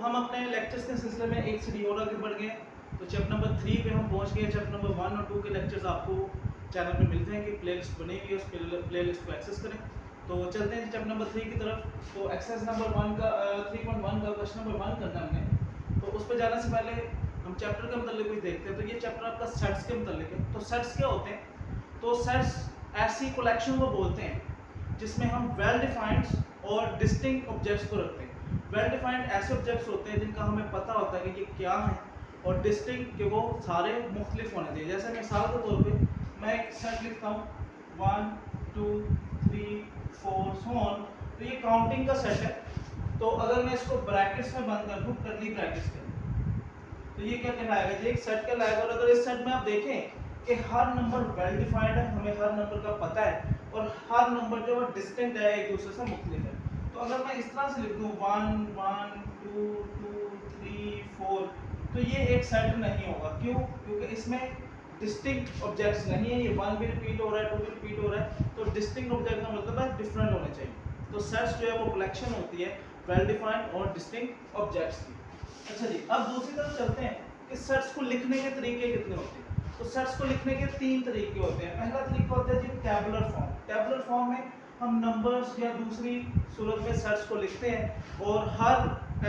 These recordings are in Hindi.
हम अपने लेक्चर्स के सिलसिले में एक सीढ़ी और आगे बढ़ गए। तो चैप्टर नंबर 3 पे हम पहुंच गए। चैप्टर नंबर 1 और 2 के लेक्चर्स आपको चैनल पे मिलते हैं कि प्लेलिस्ट बनी हुई है, उस प्लेलिस्ट को एक्सेस करें। तो चलते हैं चैप्टर नंबर 3 की तरफ। तो एक्सरसाइज नंबर 1 का 3.1 का क्वेश्चन नंबर 1 करना हमने। तो उस पर जाने से पहले हम चैप्टर के मतलब कुछ देखते हैं। तो ये चैप्टर आपका सेट्स के मतलब है। तो सेट्स क्या होते हैं? तो सेट्स ऐसी कलेक्शन को बोलते हैं जिसमें हम वेल डिफाइंड और डिस्टिंक्ट ऑब्जेक्ट्स को रखते हैं। वेल डिफाइंड ऐसे ऑब्जेक्ट्स होते हैं जिनका हमें पता होता है कि ये क्या है, और डिस्टिंक्ट के वो सारे मुख्तलिफ होने चाहिए। जैसे मिसाल के तौर पे मैं एक सेट लिखता हूँ 1 2 3 4 सो ऑन। तो ये काउंटिंग का सेट है। तो अगर मैं इसको ब्रैकेट्स में बंद कर दूँ, कर्ली ब्रैकेट्स के, तो ये क्या कहलाएगा? ये एक सेट कहलाएगा। और अगर इस सेट में आप देखें कि हर नंबर वेल डिफाइंड है, हमें हर नंबर का पता है, और हर नंबर जो है डिस्टिंक्ट है, एक दूसरे से मुख्तलिफ है। तो अगर मैं इस तरह से लिख दूं 1 1 2 2 3 4, तो ये एक सेट नहीं होगा। क्यों? क्योंकि इसमें डिस्टिंक्ट ऑब्जेक्ट्स नहीं है। ये 1 भी रिपीट हो रहा है, 2 भी रिपीट हो रहा है। तो डिस्टिंक्ट ऑब्जेक्ट का मतलब है डिफरेंट होने चाहिए। तो सेट्स जो है वो कलेक्शन होती है वेल डिफाइंड और डिस्टिंक्ट ऑब्जेक्ट्स की। अच्छा जी, अब दूसरी तरफ चलते हैं कि सेट्स को लिखने के तरीके कितने होते हैं। तो सेट्स को लिखने के 3 तरीके होते हैं। पहला तरीका होता है जी टैबुलर फॉर्म। टैबुलर फॉर्म में हम नंबर्स या दूसरी सूरत में सेट्स को लिखते हैं और हर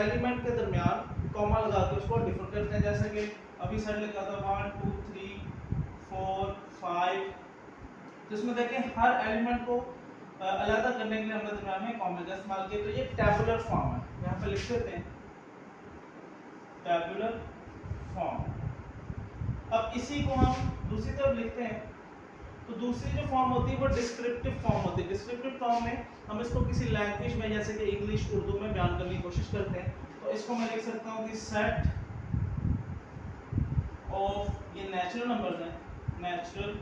एलिमेंट के दरमियान कॉमा लगा के उसको डिफर करते हैं। जैसे कि अभी सेट लिखा था 1 2 3 4 5, जिसमें देखें हर एलिमेंट को अलग करने के लिए हमने दरमियान में कॉमा का इस्तेमाल किया। तो ये टैबुलर फॉर्म है। यहाँ पे लिख देते हैं टैबुलर फॉर्म। अब इसी को हम दूसरी तरफ लिखते हैं। तो दूसरी जो फॉर्म होती है वो डिस्क्रिप्टिव फॉर्म होती है। डिस्क्रिप्टिव फॉर्म में हम इसको किसी लैंग्वेज में, जैसे कि इंग्लिश, उर्दू में बयान करने की कोशिश करते हैं। तो इसको मैं लिख सकता हूँ कि सेट ऑफ, ये नेचुरल नंबर्स हैं, नेचुरल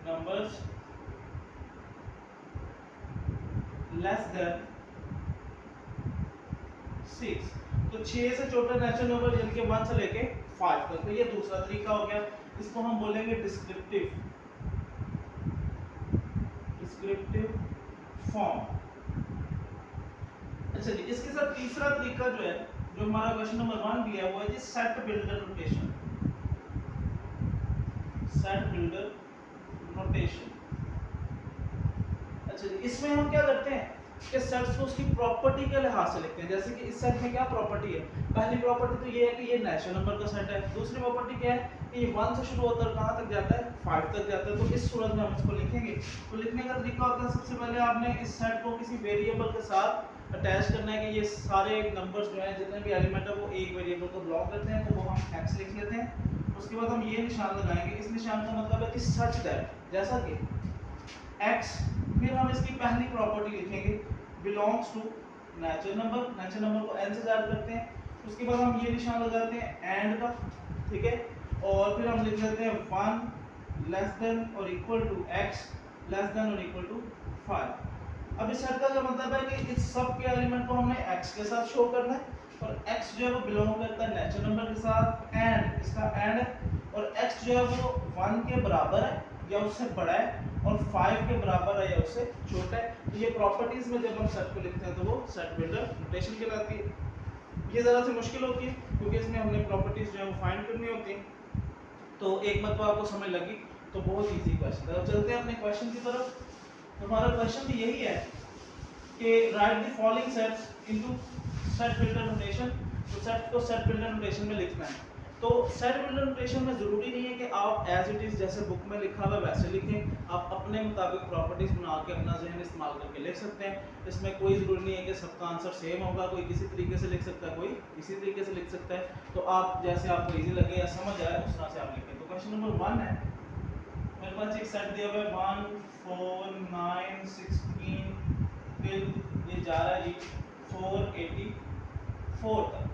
नंबर्स लेस देन 6। तो 6 से छोटा नेचुरल नंबर जिनके 1 से लेके 5 तक। तो ये दूसरा तरीका हो गया। इसको हम बोलेंगे डिस्क्रिप्टिव फॉर्म। अच्छा जी, इसके साथ तीसरा तरीका जो है, जो हमारा क्वेश्चन नंबर 1 भी है, वो है जी set builder notation. Set builder notation. अच्छा जी, इसमें हम क्या करते हैं कि सेट्स को उसकी प्रॉपर्टी के लिहाज से लिखते हैं। जैसे कि इस सेट में क्या प्रॉपर्टी है? पहली प्रॉपर्टी तो ये है कि ये नेचुरल नंबर का सेट है। दूसरी प्रॉपर्टी क्या है कि ये 1 से शुरू होता है, कहां तक जाता है? 5 तक जाता है। तो इस सूरत में हम इसको लिखेंगे। तो लिखने का तरीका होता है, सबसे पहले आपने इस सेट को किसी वेरिएबल के साथ अटैच करना है कि ये सारे नंबर्स जो हैं, जितने भी एलिमेंट है, वो एक वेरिएबल को बिलोंग करते हैं। तो वो हम x लिख लेते हैं। उसके बाद हम ये निशान लगाएंगे। इस निशान का मतलब है कि सच दैट, जैसा कि x। फिर हम इसकी पहली प्रॉपर्टी लिखेंगे belongs to natural number. Natural number को n से ज्यादा करते हैं। उसके बाद हम ये निशान लगाते हैं एंड का, ठीक है। और फिर हम लिख देते हैं 1 लेस देन और equal to x less than और इक्वल टू 5। अब इस सेट का क्या मतलब है कि इस सब के एलिमेंट को हमने x के साथ शो करना है, और x जो है वो बिलोंग करता है नेचुरल नंबर के साथ, एंड इसका एंड है, और x जो है वो 1 के बराबर है या उससे बड़ा है, और 5 के बराबर है या उससे छोटा है। तो ये प्रॉपर्टीज में जब हम सेट को लिखते हैं तो वो सेट बिल्डर नोटेशन कहलाती है। ये ज़रा सी मुश्किल होती है क्योंकि इसमें हमने प्रॉपर्टीज जो है वो फाइंड करनी होती है। तो एक मरतबा आपको समझ लगी तो बहुत ईजी क्वेश्चन है। चलते हैं अपने क्वेश्चन की तरफ। तो हमारा क्वेश्चन भी यही है कि right the following sets into set builder notation. तो सेट को सेट बिल्डर नोटेशन में लिखना है। तो सेट बिल्डर नोटेशन में ज़रूरी नहीं है कि आप एज इट इज़ जैसे बुक में लिखा हुआ वैसे लिखें। आप अपने मुताबिक प्रॉपर्टीज बना के अपना जहन इस्तेमाल करके लिख सकते हैं। इसमें कोई ज़रूरी नहीं है कि सबका आंसर सेम होगा। कोई किसी तरीके से लिख सकता है, कोई किसी तरीके से लिख सकता है। तो आप जैसे आपको ईजी लगे या समझ आए उस तरह से आप लिखें। तो क्वेश्चन नंबर 1 है, मेरे पास एक सेट दिया हुआ है 1 4 9 16, फिर ये जा रहा है जी 484 तक।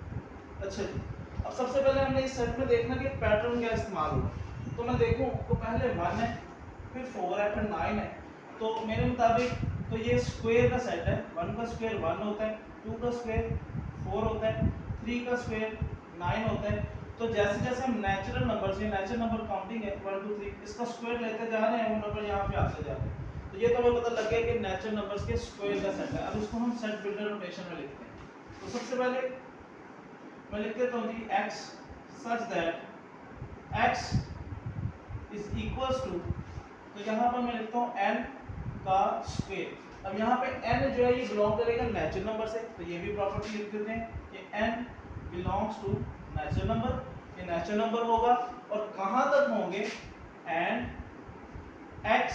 अच्छा जी, अब सबसे पहले हमने इस सेट में देखना कि पैटर्न क्या इस्तेमाल होगा। तो मैं देखूं तो पहले 1 है, फिर 4 है, फिर 9 है। तो मेरे मुताबिक तो ये स्क्वायर का सेट है। 1 का स्क्वायर 1 होता है, 2 का स्क्वायर 4 होता है, 3 का स्क्वायर 9 होता है। तो जैसे जैसे हम नेचुरल नंबर्स, ये नेचुरल नंबर काउंटिंग है 1 2 3, इसका स्क्वायर लेते जा रहे हैं, वो नंबर यहाँ पे आते जा रहे हैं। तो ये तो हमें पता लग गया कि नेचुरल नंबर्स के स्क्वायर का सेट है। अब इसको हम सेट बिल्डर नोटेशन में लिखते हैं। तो सबसे पहले मैं लिख देता हूँ G x such that x is equals to, तो यहाँ पर मैं लिखता हूँ n का स्क्वायर। अब यहाँ पे n जो है ये बिलोंग करेगा नेचुरल नंबर से, तो ये भी प्रॉपर्टी लिख देते हैं कि n belongs to natural number, ये नेचुरल नंबर होगा और कहाँ तक होंगे, एंड x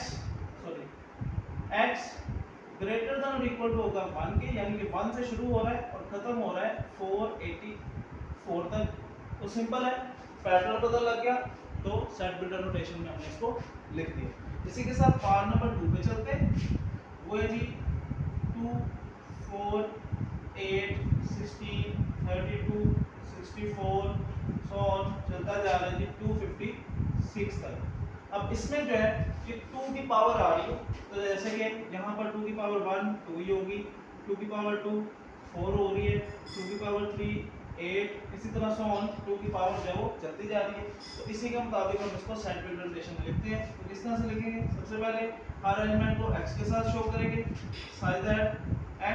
ग्रेटर देन और इक्वल टू होगा 1 के, यानी कि 1 से शुरू हो रहा है और खत्म हो रहा है 484 तक। तो सिंपल है, पैटर्न पता लग गया, तो सेट बिल्डर नोटेशन में हमने इसको लिख दिया। इसी के साथ पार्ट नंबर 2 पे चलते हैं, वो है जी 2 4 8 16 32 64 सो ऑन चलता जा रहा है जी 256 तक। अब इसमें जो है ये 2 की पावर आ रही है, तो जैसे कि यहाँ पर 2 की पावर 1 2 ही होगी, 2 की पावर 2 4 हो रही है, 2 की पावर 3 8, इसी तरह सो ऑन 2 की पावर जो है वो चलती जा रही है। तो इसी के मुताबिक हम इसको सेट बिल्डर नोटेशन में लिखते हैं। तो किस तरह से लिखेंगे, सबसे पहले हर एलिमेंट को x के साथ शो करेंगे, such that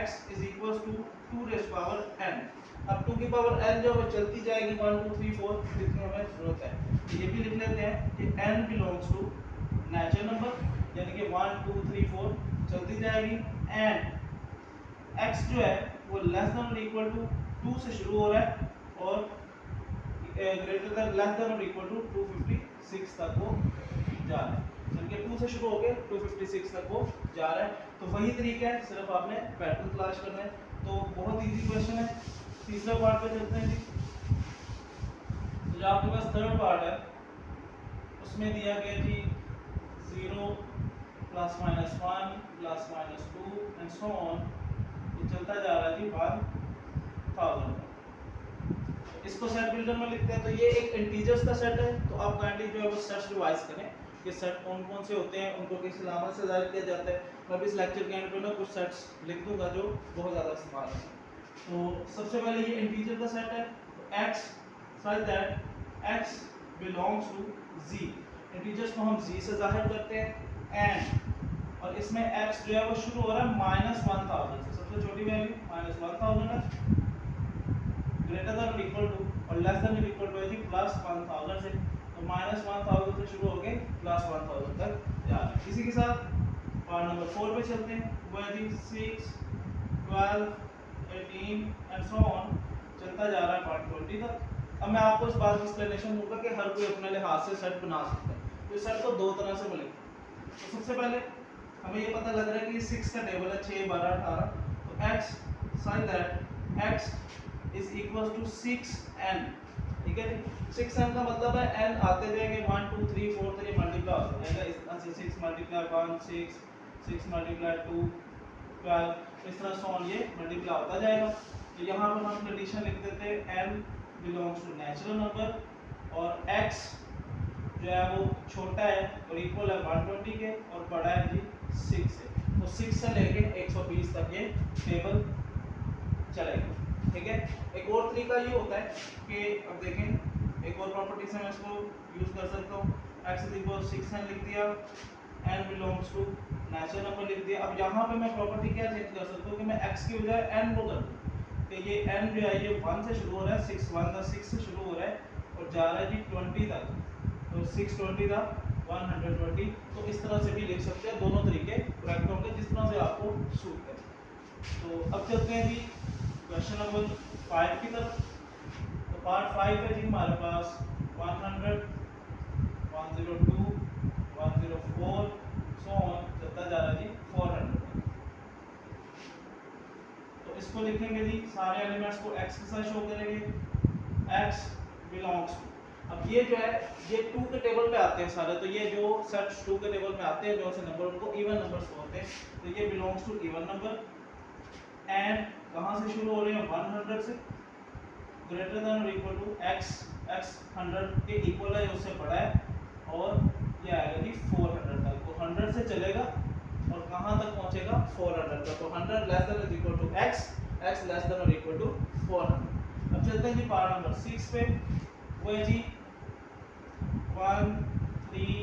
x is equals to 2 raise power n। अब 2 की पावर n जो है चलती जाएगी 1 2 3 4 जितनी हमें जरूरत है। तो ये भी लिख लेते हैं कि n belongs to natural number, यानी कि 1 2 3 4 चलती जाएगी, एंड x जो है वो लेस देन और इक्वल टू 2 से शुरू हो रहा है और ग्रेटर देन लेस देन और इक्वल टू 256 तक वो जा रहा है, यानी कि 2 से शुरू होकर 256 तक वो जा रहा है। तो वही तरीका है, सिर्फ आपने पैटर्न तलाश करना है। तो बहुत इजी क्वेश्चन है। तीसरे पार्ट पे चलते हैं जी। तो जो आपके पास थर्ड पार्ट है उसमें दिया गया जी 0 plus minus 1 plus minus 2 and so on, ये चलता जा रहा है जी 1000। इसको सेट बिल्डर में लिखते हैं। तो ये एक इंटीजर्स का सेट है, तो आप काइंडली जो है वो सेट्स रिवाइज करें कि सेट कौन कौन से होते हैं, उनको किस अलामत से जाहिर किया जाता है। मैं भी इस लेक्चर के एंड पे ना कुछ सेट्स लिख दूंगा जो बहुत ज़्यादा इस्तेमाल है। तो सबसे पहले ये इंटीजर का सेट है, तो x such that x belongs to z, integers को हम z से जाहिर करते हैं, एंड और इसमें x जो है वो शुरू हो रहा है -1000 से, सबसे छोटी वैल्यू -1000 है, ग्रेटर देन और इक्वल टू और लेस देन और इक्वल टू है जी +1000 से, तो -1000 से शुरू होके +1000 तक जा रहा है। इसी के साथ पार्ट नंबर 4 पे चलते हैं, वो है जी 6 12 18 एंड सो ऑन चलता जा रहा है पार्ट 20 तक। अब मैं आपको इस बात की एक्सप्लेनेशन दूंगा कि हर कोई अपने लिहाज से सेट बना सकता है। तो इस सेट को दो तरह से मिलेगा। तो सबसे पहले हमें ये पता लग रहा है कि 6 का टेबल है 6 12 18, तो x such that x is equal to 6n, ठीक है जी। 6n का मतलब है n आते जाएंगे 1 2 3 4 तो ये मल्टीप्लाई होता जाएगा, इस तरह से 6 मल्टीप्लाई 1 6 6 मल्टीप्लाई 2 12, इस तरह से ऑन ये मल्टीप्लाई होता जाएगा। तो यहाँ पर हम कंडीशन लिख देते हैं n belongs to natural number और x जो है वो छोटा है और इक्वल है 120 के और बड़ा है जी 6 से, तो 6 से लेके 120 तक ये टेबल चलेगा, ठीक है। एक और तरीका ये होता है कि अब देखें एक और प्रॉपर्टी से मैं इसको यूज कर सकता हूँ, x इज इक्वल 6n लिख दिया, n belongs to natural number लिख दिया। अब यहाँ पे मैं प्रॉपर्टी क्या चेंज कर सकता हूँ कि मैं x की बजाय n को कर दूँ, कि ये n जो है ये 1 से शुरू हो रहा है, 6 से शुरू हो रहा है और जा रहा है जी 20 तक, तो 620 था 120, तो इस तरह से भी लिख सकते हैं। दोनों तरीके करेक्ट होंगे जिस तरह से आपको सूट करे। तो अब चलते हैं जी क्वेश्चन नंबर 5 की तरफ। तो पार्ट 5 है जी हमारे पास 100 102 104 सो ऑन चलता जा रहा है जी 400। तो इसको लिखेंगे जी सारे एलिमेंट्स को x के साथ शो करेंगे, x बिलोंग्स टू, अब ये जो है ये 2 के टेबल पे आते हैं सारे, तो ये जो सेट्स 2 के टेबल में आते हैं जो से नंबर उनको इवन नंबर्स होते हैं, तो ये belongs to even number, and कहां से शुरू हो रहे हैं 100 से, ग्रेटर देन और इक्वल टू x 100 के इक्वल है उससे बड़ा है, और ये आएगा जी 400 तक, तो 100 से चलेगा और कहां तक पहुंचेगा 400 तक, तो 100 लेस देन और equal to x less than और इक्वल टू 400। अब चलते हैं जी पार्ट नंबर 6 पे, वो है जी 1 3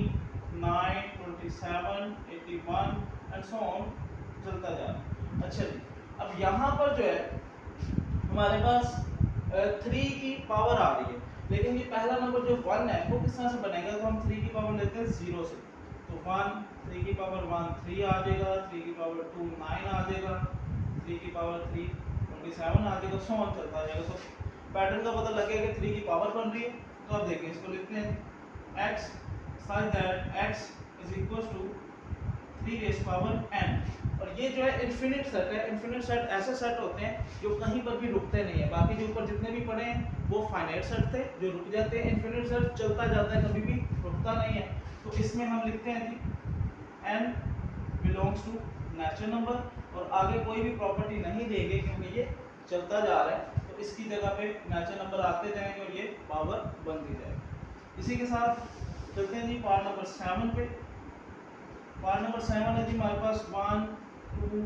9 27 81 एंड सो ऑन चलता जा रहा है। अच्छा जी, अब यहाँ पर जो है हमारे पास 3 की पावर आ रही है, लेकिन ये पहला नंबर जो 1 है वो किस तरह से बनेगा, तो हम 3 की पावर लेते हैं 0 से, तो 1, 3 की पावर 1 3 आ जाएगा, 3 की पावर 2 9 आ जाएगा, 3 की पावर 3 27 आ जाएगा, सो ऑन चलता जाएगा। तो पैटर्न का पता लग गया कि 3 की पावर बन रही है। तो अब देखिए इसको लिखते हैं x such that x is equals to 3 rays power n। और ये जो है इनफिनिट सेट है। इनफिनिट सेट ऐसे सेट होते हैं जो कहीं पर भी रुकते नहीं है। बाकी जो ऊपर जितने भी पढ़े हैं वो फाइनाइट सेट थे जो रुक जाते हैं, इनफिनिट सेट चलता जाता है, कभी भी रुकता नहीं है। तो इसमें हम लिखते हैं जी n belongs to natural number और आगे कोई भी प्रॉपर्टी नहीं देंगे क्योंकि ये चलता जा रहा है, तो इसकी जगह पे नेचुरल नंबर आते जाएंगे और ये पावर बनती जाएगी। इसी के साथ चलते हैं जी पार्ट नंबर 7 पे। पार्ट नंबर 7 है जी हमारे पास 1 2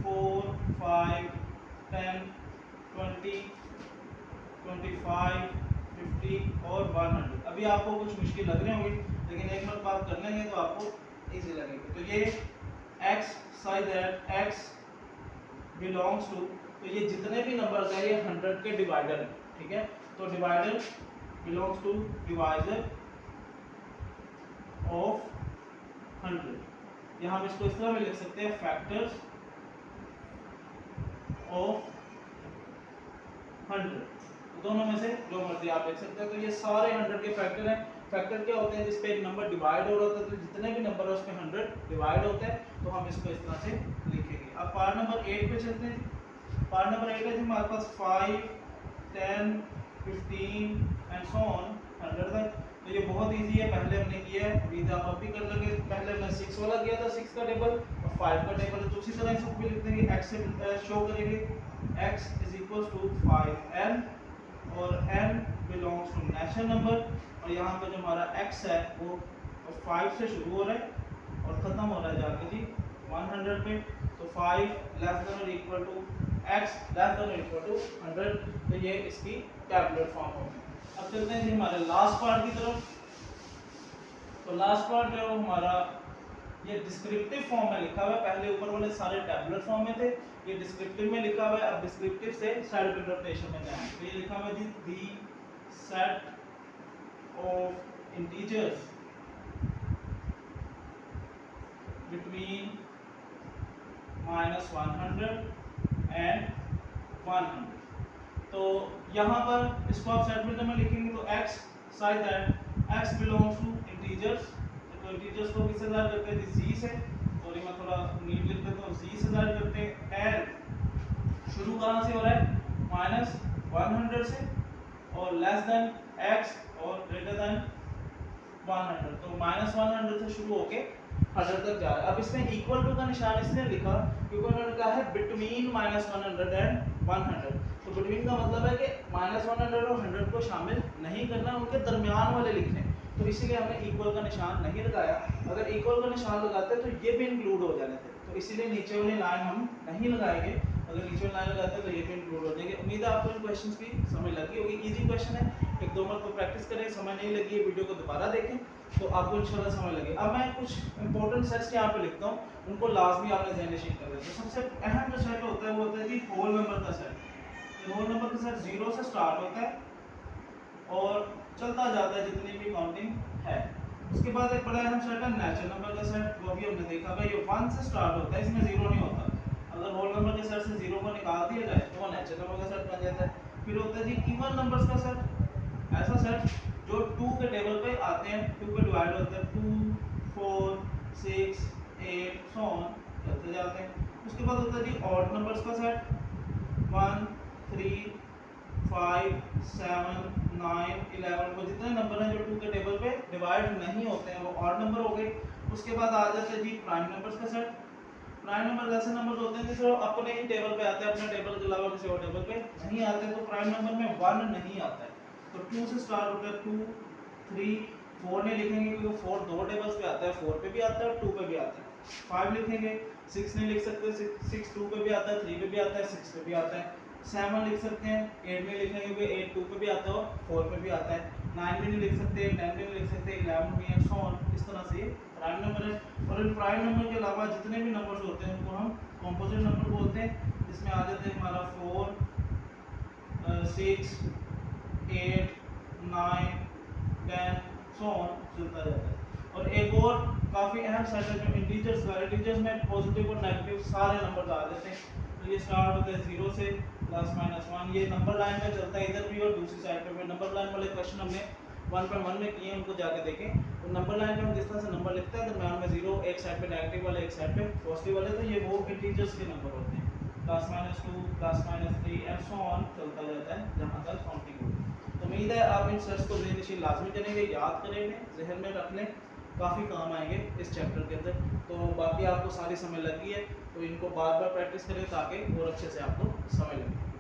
4 5 10 20 25 50 और 100। अभी आपको कुछ मुश्किल लग रहे होंगे लेकिन एक मिनट बात कर लेंगे तो आपको इजी लगेगा। तो ये x such that x belongs to, तो ये जितने भी नंबर है ये 100 के डिवाइडर है, ठीक है। तो divider belongs to divisor of 100। यहाँ हम इसको इस तरह भी लिख सकते हैं फैक्टर्स ऑफ 100। दोनों में से जो मर्जी आप लिख सकते हैं। तो ये सारे 100 के फैक्टर हैं। फैक्टर क्या होते हैं, जिस पे एक नंबर डिवाइड हो रहा होता है तो जितने भी नंबर है उसमें 100 डिवाइड होता है, तो हम इसको इस तरह से लिखेंगे। अब पार्ट नंबर 8 पे चलते हैं। पार्ट नंबर 8 है जी हमारे पास 5 10 15 एंड सो ऑन 100 तक। तो ये बहुत इजी है, पहले हमने किया है, उम्मीद आप भी कर लोगे। पहले हमने 6 वाला किया था, 6 का टेबल और 5 का टेबल। तो उसी तरह इसको भी लिख देंगे, x से शो करेंगे x is equals to 5n और n belongs to natural number. और यहाँ पे जो हमारा x है वो 5 से शुरू हो रहा है और ख़त्म हो रहा है जाके जी 100 पे। तो 5 लेस देन और equal to x less than और इक्वल टू 100। तो ये इसकी टैबुलर फॉर्म होगी। अब चलते हैं जी हमारे लास्ट पार्ट की तरफ। तो लास्ट पार्ट जो हमारा ये डिस्क्रिप्टिव फॉर्म में लिखा हुआ है। पहले ऊपर वाले सारे टैबुलर फॉर्म में थे, ये डिस्क्रिप्टिव में लिखा हुआ है। अब डिस्क्रिप्टिव से सेट इंटरप्रिटेशन में जाएंगे। तो ये लिखा हुआ है जी the set of integers between -100 and 100। तो यहाँ पर इसको आप सेट में लिखेंगे तो x such that x belongs to integers। तो इंटीजर्स को किससे डिवाइड करते हैं, जी से। सॉरी मैं थोड़ा नीट लिख देता हूँ, जी से डिवाइड करते हैं। एंड शुरू कहाँ से हो रहा है, -100 से और लेस देन x और ग्रेटर देन 100। तो -100 से शुरू होके 100 तक जा रहा है। अब इसमें इक्वल टू का निशान इसने लिखा क्योंकि उन्होंने कहा है बिटवीन -100 एंड 100। तो बिटवीन का मतलब है कि -100 और 100 को शामिल नहीं करना, उनके दरमियान वाले लिखने। तो इसीलिए हमने इक्वल का निशान नहीं लगाया। अगर इक्वल का निशान लगाते तो ये भी इंक्लूड हो जाने थे, तो इसीलिए नीचे वाली लाइन हम नहीं लगाएंगे। अगर नीचे वाली लाइन लगाते तो ये भी इंक्लूड हो जाएंगे। उम्मीद है आपको इन क्वेश्चंस की समझ लगी होगी। इजी क्वेश्चन है, एक दो मरतबा प्रैक्टिस करें, समझ नहीं लगी है वीडियो को दोबारा देखें तो आपको इंशाल्लाह समझ लगे। अब मैं कुछ इंपॉर्टेंट सेट्स यहाँ पे लिखता हूँ, उनको लाजमी आपने ज़हन नशीन कर दें। तो सबसे अहम जो सेट होता है वो होता है जी होल नंबर का सेट। होल नंबर का सेट 0 से स्टार्ट होता है और चलता जाता है जितनी भी काउंटिंग है। उसके बाद एक बड़ा अहम सेट है नेचुरल नंबर का सेट, वो भी हमने देखा भाई ये 1 से स्टार्ट होता है, इसमें 0 नहीं होता। अगर होल नंबर के सेट से 0 को निकाल दिया जाए तो वो नेचुरल नंबर का सेट बन जाता है। फिर होता है जी इवन नंबर्स का सेट, ऐसा सेट जो 2 के टेबल पे आते हैं, 2 पे डिवाइड होते हैं, 2 4 6 8 सो ऑन चलते जाते हैं। उसके बाद होता है जी ऑड नंबर्स का सेट, 1 3 5 7 9 11। वो जितने नंबर हैं जो 2 के टेबल पे डिवाइड नहीं होते हैं वो ऑड नंबर हो गए। उसके बाद आ जाते हैं जी प्राइम नंबर्स का सेट। प्राइम नंबर ऐसे नंबर होते हैं जो अपने ही टेबल पे आते हैं, अपने टेबल के अलावा किसी और टेबल पे नहीं आते। तो प्राइम नंबर में 1 नहीं आता है। तो 2 से स्टार्ट होता है, 2 3 4 नहीं लिखेंगे क्योंकि 4 दो टेबल्स पे आता है, 4 पे भी आता है और 2 पे भी आता है। 5 लिखेंगे, 6 नहीं लिख सकते, 6 2 पे भी आता है, 3 पे भी आता है, 6 पे भी आता है। 7 लिख सकते हैं, 8 नहीं लिखेंगे क्योंकि 8 2 पे भी आता है और 4 पे भी आता है। 9 भी नहीं लिख सकते, 10 भी नहीं लिख सकते, 11 भी है, सो ऑन। इस तरह से प्राइम नंबर है। और इन प्राइम नंबर के अलावा जितने भी नंबर्स होते हैं उनको हम कंपोजिट नंबर बोलते हैं। इसमें आ जाते हैं हमारा 4 6 8 9 10 सो ऑन चलता जाता है। और एक और काफ़ी अहम सेट है जो इंटीजर्स का। इंटीजर्स में पॉजिटिव और नेगेटिव सारे नंबर आ जाते हैं। तो ये स्टार्ट होता है 0 से +-1, ये नंबर लाइन में चलता है इधर भी और दूसरी साइड पे भी। नंबर लाइन वाले क्वेश्चन हमने 1.1 में किए हैं, उनको जाके देखें। तो नंबर लाइन पे हम जिस तरह से नंबर लिखते हैं दरम्यान में 0, एक साइड पे नेगेटिव वाले, एक साइड पे पॉजिटिव वाले, तो ये वो इंटीजर्स के नंबर होते हैं। +-2 +-3 एंड सो ऑन चलता जाता है जहाँ तक काउंटिंग होती है। तो उम्मीद है आप इन सेट्स को ज़हन-नशीं लाजमी करेंगे, याद करेंगे, जहन में रख लें, काफ़ी काम आएंगे इस चैप्टर के अंदर। तो बाकी आपको सारी समझ लगी है तो इनको बार बार प्रैक्टिस करें ताकि और अच्छे से आपको समझ लगे।